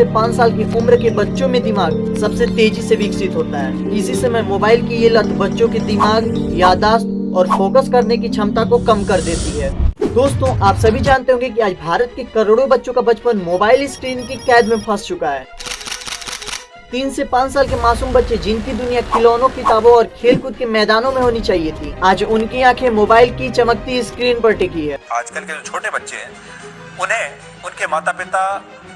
से 5 साल की उम्र के बच्चों में दिमाग सबसे तेजी से विकसित होता है। इसी समय मोबाइल की ये लत बच्चों के दिमाग, याददाश्त और फोकस करने की क्षमता को कम कर देती है। दोस्तों, आप सभी जानते होंगे कि आज भारत के करोड़ों बच्चों का बचपन मोबाइल स्क्रीन की कैद में फंस चुका है। 3 से 5 साल के मासूम बच्चे जिनकी दुनिया खिलौनों, किताबों और खेलकूद के मैदानों में होनी चाहिए थी, आज उनकी आंखें मोबाइल की चमकती स्क्रीन पर टिकी है। आजकल के जो छोटे बच्चे हैं उन्हें उनके माता पिता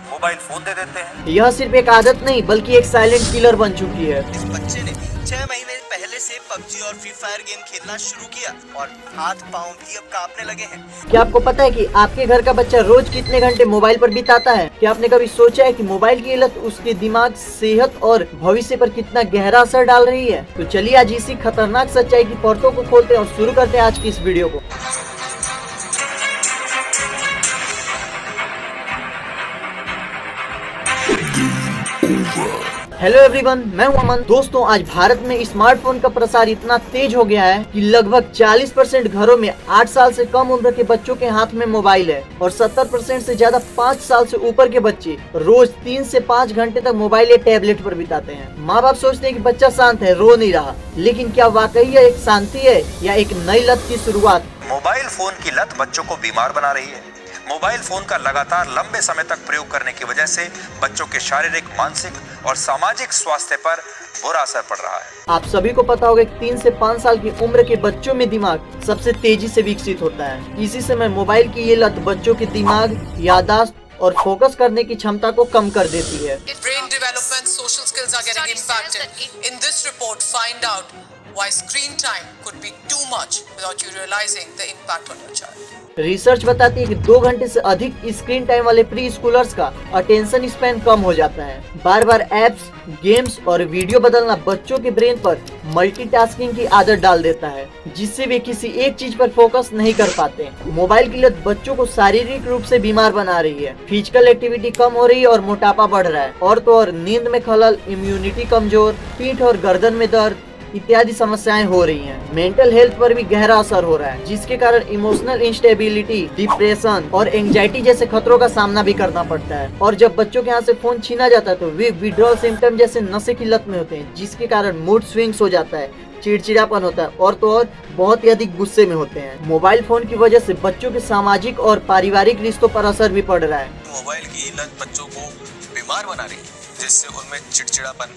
मोबाइल फोन दे देते हैं। यह सिर्फ एक आदत नहीं बल्कि एक साइलेंट किलर बन चुकी है। इस बच्चे ने 6 महीने पहले से पबजी और फ्री फायर गेम खेलना शुरू किया और हाथ पांव भी अब कांपने लगे हैं। क्या आपको पता है कि आपके घर का बच्चा रोज कितने घंटे मोबाइल पर बिताता है? क्या आपने कभी सोचा है कि मोबाइल की लत उसके दिमाग, सेहत और भविष्य पर कितना गहरा असर डाल रही है? तो चलिए आज इसी खतरनाक सच्चाई की परतों को खोलते हैं और शुरू करते हैं आज की इस वीडियो को। हेलो एवरीवन, मैं हूं अमन। दोस्तों, आज भारत में स्मार्टफोन का प्रसार इतना तेज हो गया है कि लगभग 40% घरों में 8 साल से कम उम्र के बच्चों के हाथ में मोबाइल है और 70% से ज्यादा 5 साल से ऊपर के बच्चे रोज 3 से 5 घंटे तक मोबाइल या टैबलेट पर बिताते हैं। माँ बाप सोचते हैं कि बच्चा शांत है, रो नहीं रहा, लेकिन क्या वाकई यह एक शांति है या एक नई लत की शुरुआत? मोबाइल फोन की लत बच्चों को बीमार बना रही है। मोबाइल फोन का लगातार लंबे समय तक प्रयोग करने की वजह से बच्चों के शारीरिक, मानसिक और सामाजिक स्वास्थ्य पर बुरा असर पड़ रहा है। आप सभी को पता होगा कि 3 से 5 साल की उम्र के बच्चों में दिमाग सबसे तेजी से विकसित होता है। इसी समय मोबाइल की ये लत बच्चों के दिमाग, याददाश्त और फोकस करने की क्षमता को कम कर देती है। Brain development, social skills are getting impacted. In this report, find out why screen time could be too much without you realizing the impact on your child. Research बताती है कि 2 घंटे से अधिक स्क्रीन टाइम वाले प्री स्कूलर्स का attention span कम हो जाता है। बार बार एप्स, गेम्स और वीडियो बदलना बच्चों के ब्रेन पर मल्टीटास्किंग की आदत डाल देता है, जिससे वे किसी एक चीज पर फोकस नहीं कर पाते। मोबाइल की लत बच्चों को शारीरिक रूप से बीमार बना रही है। फिजिकल एक्टिविटी कम हो रही है और मोटापा बढ़ रहा है। और तो और नींद में खलल, इम्यूनिटी कमजोर, पीठ और गर्दन में दर्द इत्यादि समस्याएं हो रही हैं। मेंटल हेल्थ पर भी गहरा असर हो रहा है, जिसके कारण इमोशनल इंस्टेबिलिटी, डिप्रेशन और एंजाइटी जैसे खतरों का सामना भी करना पड़ता है। और जब बच्चों के हाथ से फोन छीना जाता है तो वे विड्रॉल सिम्टम जैसे नशे की लत में होते हैं, जिसके कारण मूड स्विंग्स हो जाता है, चिड़चिड़ापन होता है और तो और बहुत ही अधिक गुस्से में होते हैं। मोबाइल फोन की वजह से बच्चों के सामाजिक और पारिवारिक रिश्तों पर असर भी पड़ रहा है। मोबाइल की लत बच्चों को बीमार बना रही है, जिससे उनमें चिड़चिड़ापन,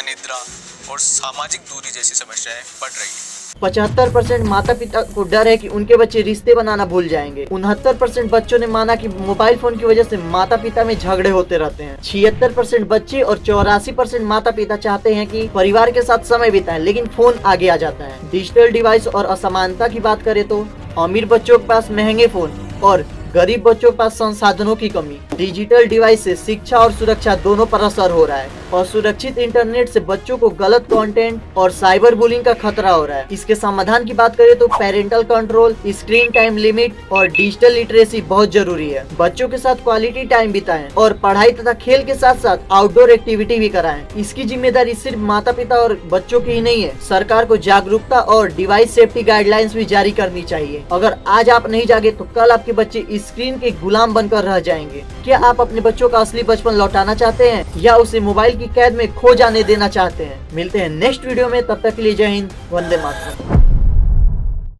अनिद्रा और सामाजिक दूरी जैसी समस्याएं बढ़ रही है। 75% माता पिता को डर है कि उनके बच्चे रिश्ते बनाना भूल जाएंगे। 69% बच्चों ने माना कि मोबाइल फोन की वजह से माता पिता में झगड़े होते रहते हैं। 76% बच्चे और 84% माता पिता चाहते हैं कि परिवार के साथ समय बिताएं, लेकिन फोन आगे आ जाता है। डिजिटल डिवाइस और असमानता की बात करें तो अमीर बच्चों के पास महंगे फोन और गरीब बच्चों के पास संसाधनों की कमी। डिजिटल डिवाइस से शिक्षा और सुरक्षा दोनों पर असर हो रहा है और सुरक्षित इंटरनेट से बच्चों को गलत कंटेंट और साइबर बुलिंग का खतरा हो रहा है। इसके समाधान की बात करें तो parental control, screen time limit और डिजिटल लिटरेसी बहुत जरूरी है। बच्चों के साथ क्वालिटी टाइम बिताएं और पढ़ाई तथा खेल के साथ साथ आउटडोर एक्टिविटी भी कराएं। इसकी जिम्मेदारी सिर्फ माता पिता और बच्चों की ही नहीं है, सरकार को जागरूकता और डिवाइस सेफ्टी गाइडलाइंस भी जारी करनी चाहिए। अगर आज आप नहीं जागे तो कल आपके बच्चे स्क्रीन के गुलाम बनकर रह जाएंगे। क्या आप अपने बच्चों का असली बचपन लौटाना चाहते हैं या उसे मोबाइल की कैद में खो जाने देना चाहते हैं? मिलते हैं नेक्स्ट वीडियो में, तब तक के लिए जय हिंद, वंदे मातरम।